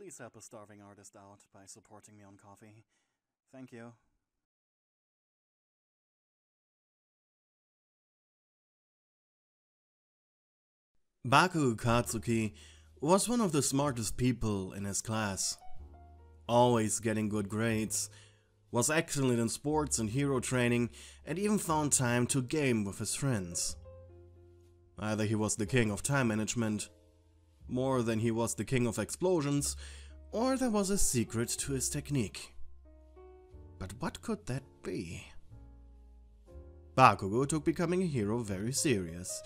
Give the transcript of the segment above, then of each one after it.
Please help a starving artist out by supporting me on Coffee. Thank you. Bakugou Katsuki was one of the smartest people in his class. Always getting good grades, was excellent in sports and hero training, and even found time to game with his friends. Either he was the king of time management, more than he was the king of explosions, or there was a secret to his technique. But what could that be? Bakugou took becoming a hero very serious.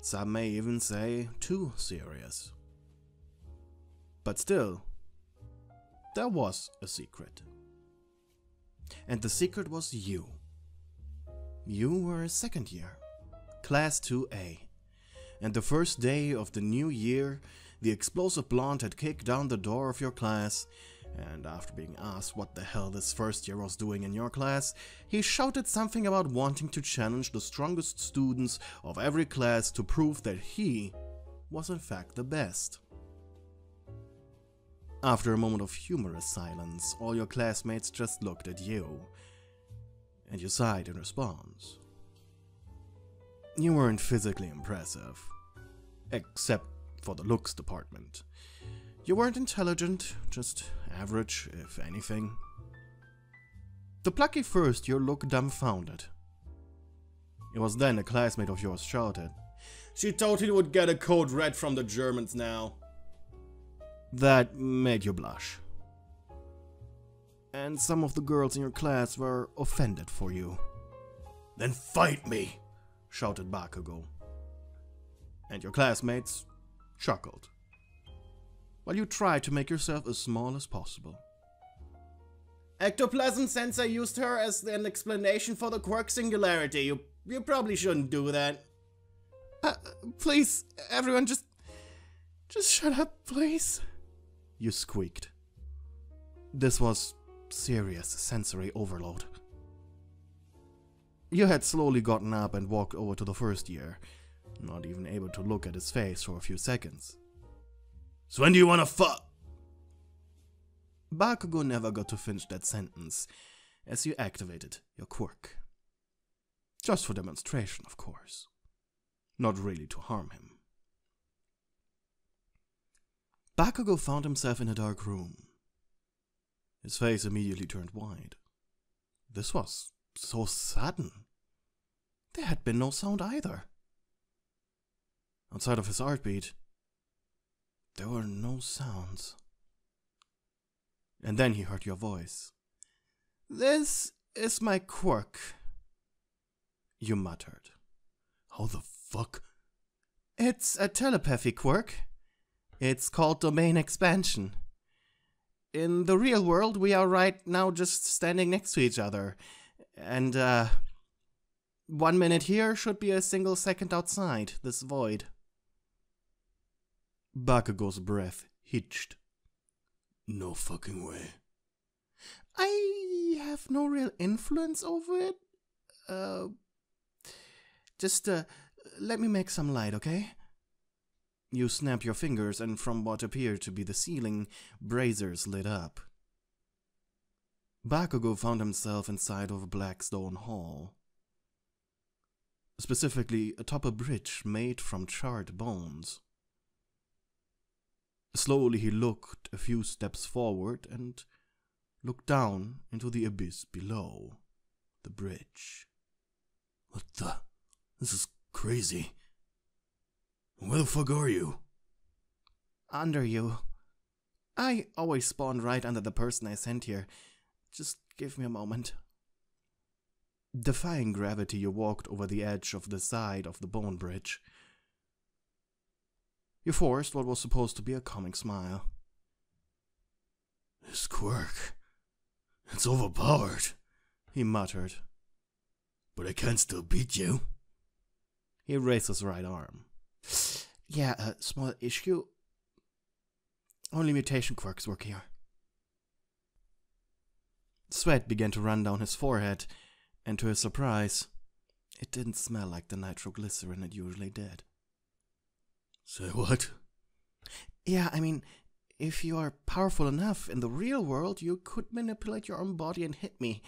Some may even say too serious. But still, there was a secret. And the secret was you. You were a second year, Class 2A. And the first day of the new year, the explosive blonde had kicked down the door of your class, and after being asked what the hell this first year was doing in your class, he shouted something about wanting to challenge the strongest students of every class to prove that he was in fact the best. After a moment of humorous silence, all your classmates just looked at you, and you sighed in response. You weren't physically impressive, except for the looks department. You weren't intelligent, just average, if anything. The plucky first year looked dumbfounded. It was then a classmate of yours shouted, "She totally would get a code red from the Germans now." That made you blush. And some of the girls in your class were offended for you. "Then fight me!" shouted Bakugou. And your classmates chuckled, while you tried to make yourself as small as possible. Ectoplasm sensor used her as an explanation for the quark singularity. You probably shouldn't do that. Please, everyone, just shut up, please. You squeaked. This was serious sensory overload. You had slowly gotten up and walked over to the first year, not even able to look at his face for a few seconds. "So when do you wanna fuck?" Bakugou never got to finish that sentence, as you activated your quirk. Just for demonstration, of course. Not really to harm him. Bakugou found himself in a dark room. His face immediately turned white. This was so sudden. There had been no sound either. Outside of his heartbeat, there were no sounds. And then he heard your voice. "This is my quirk," you muttered. "How the fuck?" "It's a telepathy quirk. It's called domain expansion. In the real world, we are right now just standing next to each other. And, 1 minute here should be a single second outside this void." Bakugou's breath hitched. "No fucking way." "I have no real influence over it. Just let me make some light, okay?" You snapped your fingers, and from what appeared to be the ceiling, braziers lit up. Bakugou found himself inside of a black stone hall. Specifically, atop a bridge made from charred bones. Slowly he looked a few steps forward and looked down into the abyss below the bridge. "What the? This is crazy. Where the fuck are you?" "Under you. I always spawned right under the person I sent here. Just give me a moment." Defying gravity, you walked over the edge of the side of the bone bridge. You forced what was supposed to be a calming smile. "This quirk, it's overpowered," he muttered. "But I can still beat you." He raised his right arm. "Yeah, a small issue. Only mutation quirks work here." Sweat began to run down his forehead, and to his surprise, it didn't smell like the nitroglycerin it usually did. "Say what?" "Yeah, I mean, if you are powerful enough in the real world, you could manipulate your own body and hit me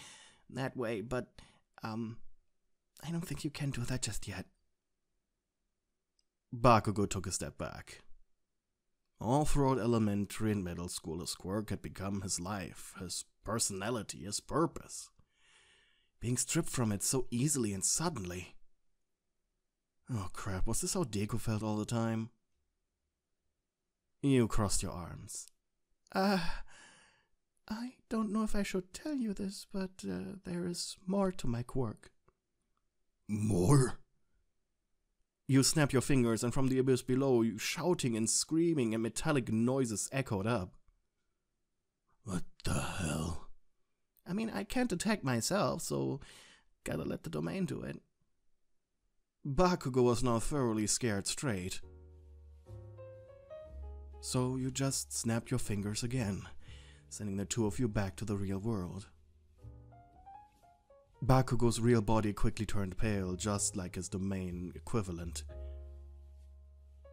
that way, but, I don't think you can do that just yet. Bakugou took a step back. All throughout elementary and middle school, his quirk had become his life, his personality, his purpose. Being stripped from it so easily and suddenly. Oh crap, was this how Deku felt all the time? You crossed your arms. I don't know if I should tell you this, but there is more to my quirk. More? You snap your fingers, and from the abyss below, you shouting and screaming and metallic noises echoed up. What the hell? I mean, I can't attack myself, so gotta let the domain do it. Bakugou was now thoroughly scared straight. So you just snapped your fingers again, sending the two of you back to the real world. Bakugou's real body quickly turned pale, just like his domain equivalent.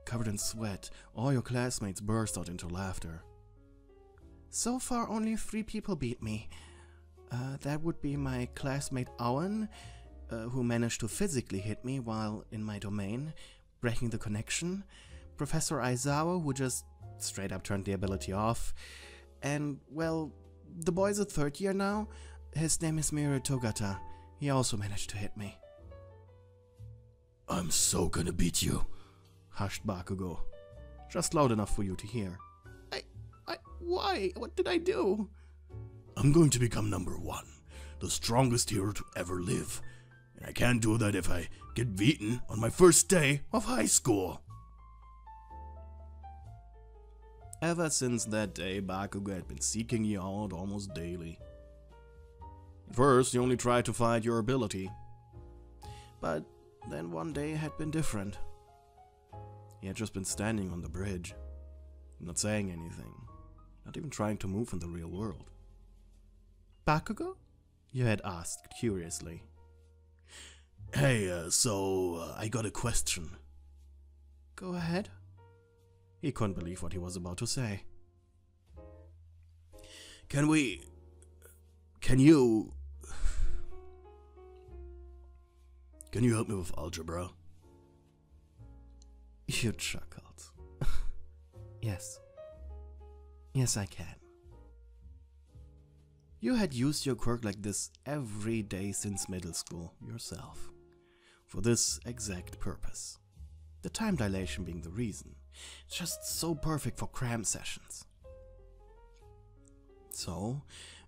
Covered in sweat, all your classmates burst out into laughter. So far, only 3 people beat me. That would be my classmate Owen, who managed to physically hit me while in my domain, breaking the connection. Professor Aizawa, who just straight up turned the ability off. And, well, the boy's a 3rd year now. His name is Miru Togata. He also managed to hit me. I'm so gonna beat you, hushed Bakugou. Just loud enough for you to hear. Why? What did I do? I'm going to become #1, the strongest hero to ever live. And I can't do that if I get beaten on my first day of high school. Ever since that day, Bakugou had been seeking you out almost daily. At first, he only tried to fight your ability. But then one day had been different. He had just been standing on the bridge, not saying anything, not even trying to move in the real world. Bakugou? You had asked curiously. Hey, I got a question. Go ahead. He couldn't believe what he was about to say. Can you help me with algebra? You chuckled. Yes. Yes, I can. You had used your quirk like this every day since middle school yourself, for this exact purpose. The time dilation being the reason. Just so perfect for cram sessions. So,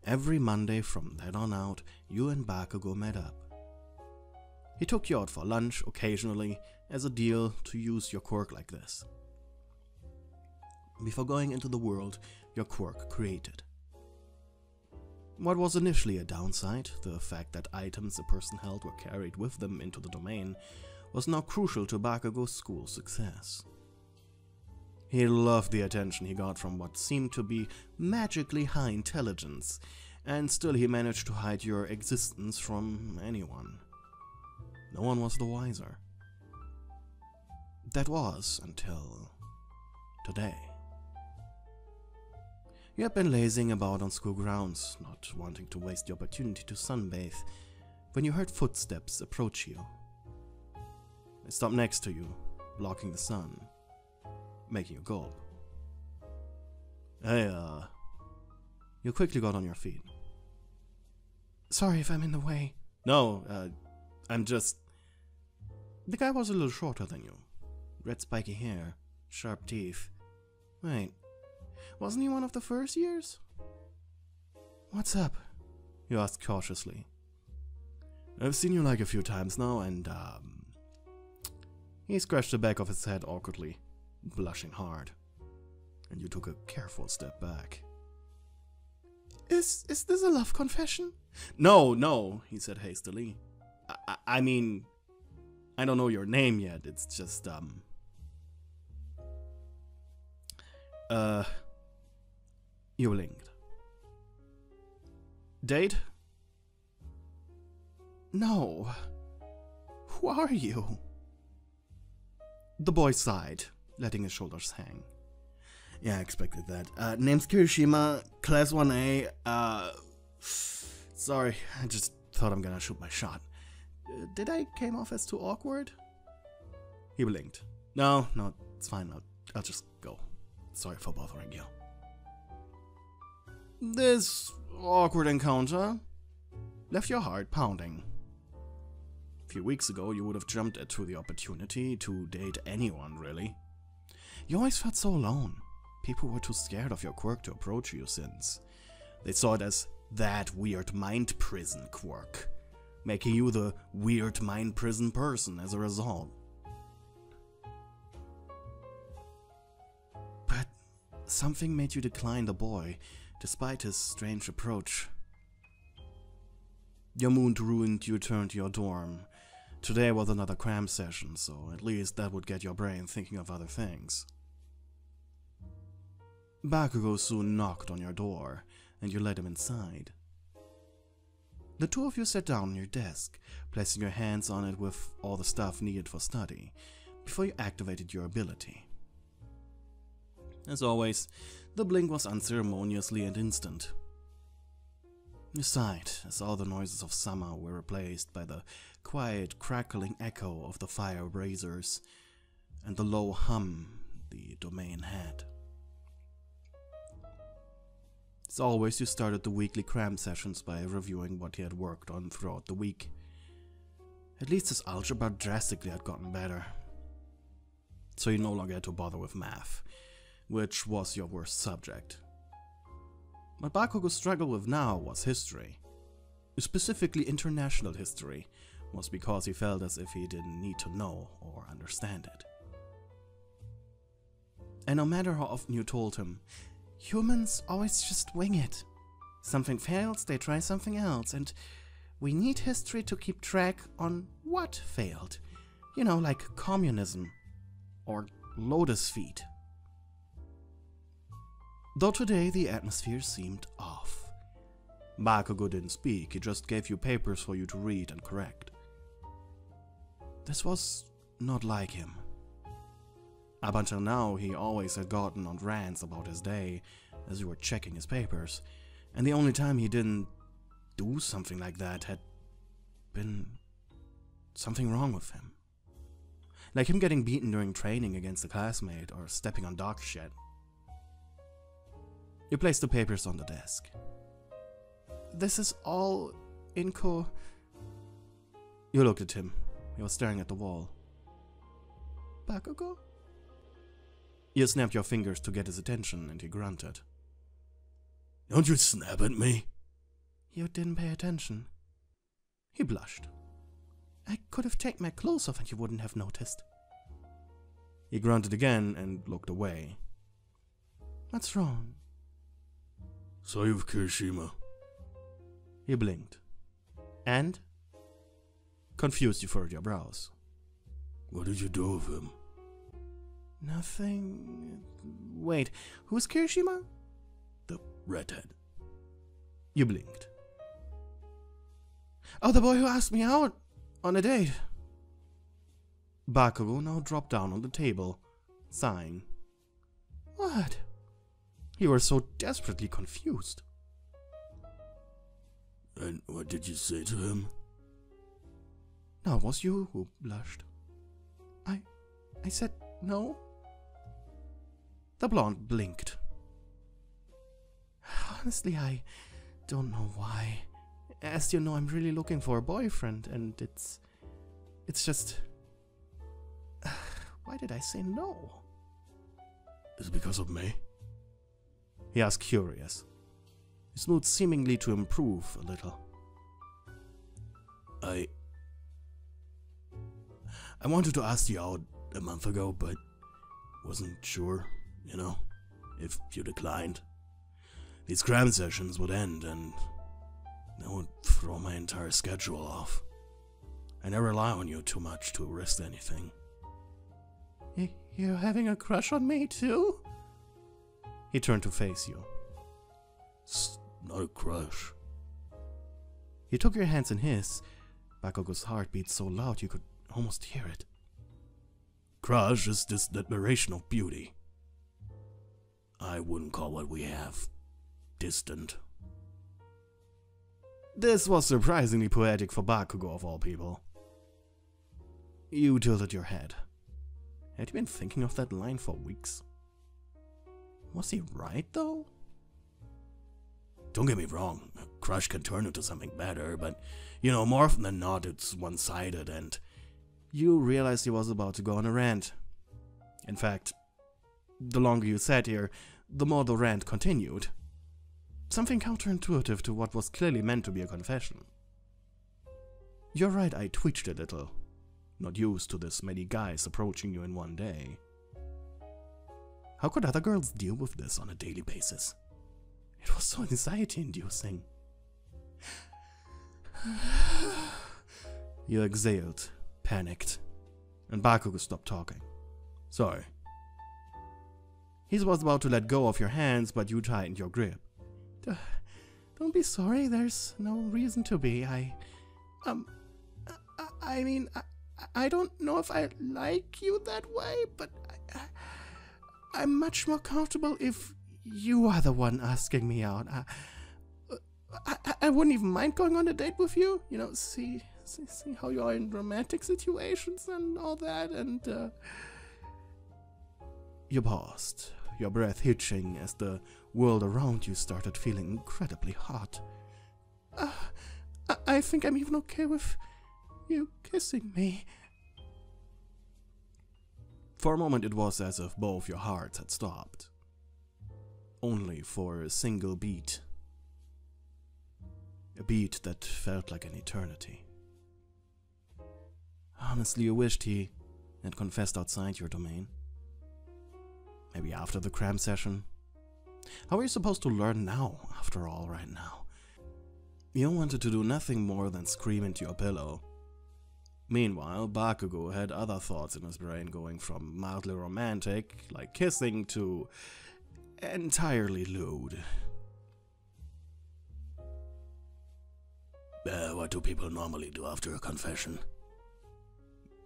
every Monday from then on out, you and Bakugou met up. He took you out for lunch occasionally as a deal to use your quirk like this, before going into the world your quirk created. What was initially a downside, the fact that items a person held were carried with them into the domain, was now crucial to Bakugou's school success. He loved the attention he got from what seemed to be magically high intelligence, and still he managed to hide your existence from anyone. No one was the wiser. That was until today. You had been lazing about on school grounds, not wanting to waste the opportunity to sunbathe, when you heard footsteps approach you. They stopped next to you, blocking the sun, making you gulp. Hey, you quickly got on your feet. Sorry if I'm in the way. No, I'm just... The guy was a little shorter than you. Red spiky hair, sharp teeth. Wait, wasn't he one of the first years? What's up? You asked cautiously. I've seen you like a few times now, and he scratched the back of his head awkwardly, blushing hard. And you took a careful step back. Is this a love confession? No, he said hastily. I mean, I don't know your name yet, it's just, you linked. Date? No. Who are you? The boy sighed, letting his shoulders hang. Yeah, I expected that. Name's Kirishima, Class 1A. Sorry, I just thought I'm gonna shoot my shot. Did I came off as too awkward? He blinked. No, it's fine. I'll just go. Sorry for bothering you. This awkward encounter left your heart pounding. A few weeks ago, you would have jumped at the opportunity to date anyone, really. You always felt so alone. People were too scared of your quirk to approach you since they saw it as that weird mind prison quirk, making you the weird mind prison person as a result. But something made you decline the boy, despite his strange approach. Your mood ruined your turn to your dorm. Today was another cram session, so at least that would get your brain thinking of other things. Bakugou soon knocked on your door, and you let him inside. The two of you sat down on your desk, placing your hands on it with all the stuff needed for study, before you activated your ability. As always, the blink was unceremoniously and instant. You sighed as all the noises of summer were replaced by the quiet, crackling echo of the fire braziers and the low hum the domain had. As always, you started the weekly cram sessions by reviewing what he had worked on throughout the week. At least his algebra drastically had gotten better, so you no longer had to bother with math, which was your worst subject. What Bakugou struggled with now was history. Specifically international history, was because he felt as if he didn't need to know or understand it. And no matter how often you told him, humans always just wing it. Something fails, they try something else, and we need history to keep track on what failed. You know, like communism or lotus feet. Though today the atmosphere seemed off. Bakugou didn't speak, he just gave you papers for you to read and correct. This was not like him. Up until now, he always had gotten on rants about his day as you were checking his papers, and the only time he didn't do something like that had been something wrong with him. Like him getting beaten during training against a classmate or stepping on dog shit. You placed the papers on the desk. This is all You looked at him. He was staring at the wall. Bakugou? You snapped your fingers to get his attention, and he grunted. Don't you snap at me? You didn't pay attention. He blushed. I could have taken my clothes off and you wouldn't have noticed. He grunted again and looked away. What's wrong? Saw you with Kirishima. He blinked. And? Confused, you furrowed your brows. What did you do with him? Nothing. Wait, who's Kirishima? The redhead. You blinked. Oh, the boy who asked me out on a date. Bakugou now dropped down on the table, sighing. What? You were so desperately confused. And what did you say to him? No, it was you who blushed. I said no. The blonde blinked. Honestly, I don't know why. As you know, I'm really looking for a boyfriend, and it's just... Why did I say no? Is it because of me? He asked, curious. His mood seemingly to improve a little. I wanted to ask you out a month ago, but wasn't sure, you know, if you declined. These cram sessions would end, and that would throw my entire schedule off. I never rely on you too much to risk anything. You're having a crush on me, too? He turned to face you. It's not a crush. He took your hands in his. Bakugou's heart beat so loud you could almost hear it. Crush is this admiration of beauty. I wouldn't call what we have distant. This was surprisingly poetic for Bakugou of all people. You tilted your head. Had you been thinking of that line for weeks? Was he right, though? Don't get me wrong, a crush can turn into something better, but, more often than not, it's one-sided, and you realized he was about to go on a rant. In fact, the longer you sat here, the more the rant continued. Something counterintuitive to what was clearly meant to be a confession. You're right, I twitched a little. Not used to this many guys approaching you in one day. How could other girls deal with this on a daily basis? It was so anxiety-inducing. You exhaled, panicked, and Bakugou stopped talking. Sorry. He was about to let go of your hands, but you tightened your grip. Don't be sorry, there's no reason to be. I don't know if I like you that way, but I'm much more comfortable if you are the one asking me out. I wouldn't even mind going on a date with you. See how you are in romantic situations and all that, and You paused, your breath hitching as the world around you started feeling incredibly hot. I think I'm even okay with you kissing me. For a moment it was as if both your hearts had stopped. Only for a single beat. A beat that felt like an eternity. Honestly, you wished he had confessed outside your domain. Maybe after the Cram session. How are you supposed to learn now, after all, right now? You wanted to do nothing more than scream into your pillow. Meanwhile, Bakugou had other thoughts in his brain, going from mildly romantic, like kissing, to entirely lewd. What do people normally do after a confession?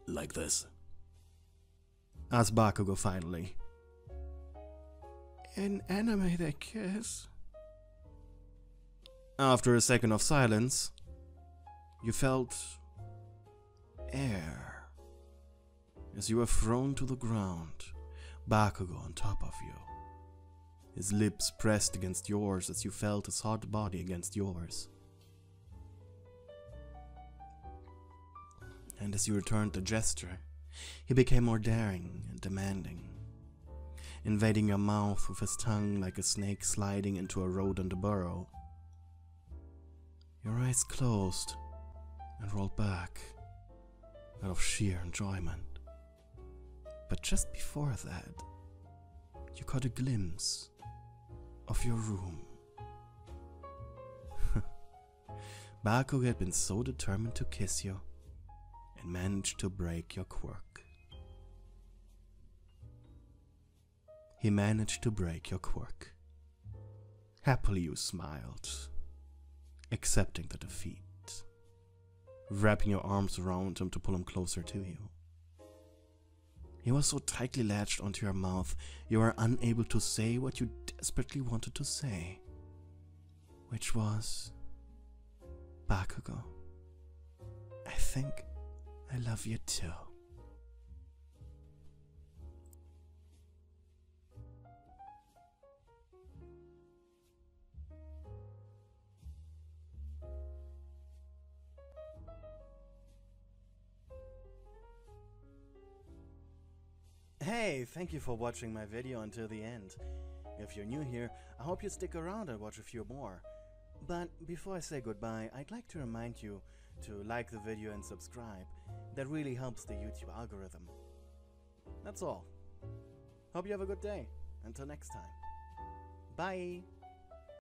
Like this? Asked Bakugou finally. In anime they kiss. After a second of silence, you felt air as you were thrown to the ground, Bakugou on top of you. His lips pressed against yours as you felt his hot body against yours. And as you returned the gesture, he became more daring and demanding, invading your mouth with his tongue like a snake sliding into a rodent burrow. Your eyes closed and rolled back out of sheer enjoyment. But just before that, you caught a glimpse of your room. Bakugou had been so determined to kiss you and managed to break your quirk. He managed to break your quirk. Happily you smiled, accepting the defeat, wrapping your arms around him to pull him closer to you. He was so tightly latched onto your mouth, you were unable to say what you desperately wanted to say, which was, Bakugou, I think I love you too. Hey, thank you for watching my video until the end. If you're new here, I hope you stick around and watch a few more. But before I say goodbye, I'd like to remind you to like the video and subscribe. That really helps the YouTube algorithm. That's all. Hope you have a good day. Until next time. Bye!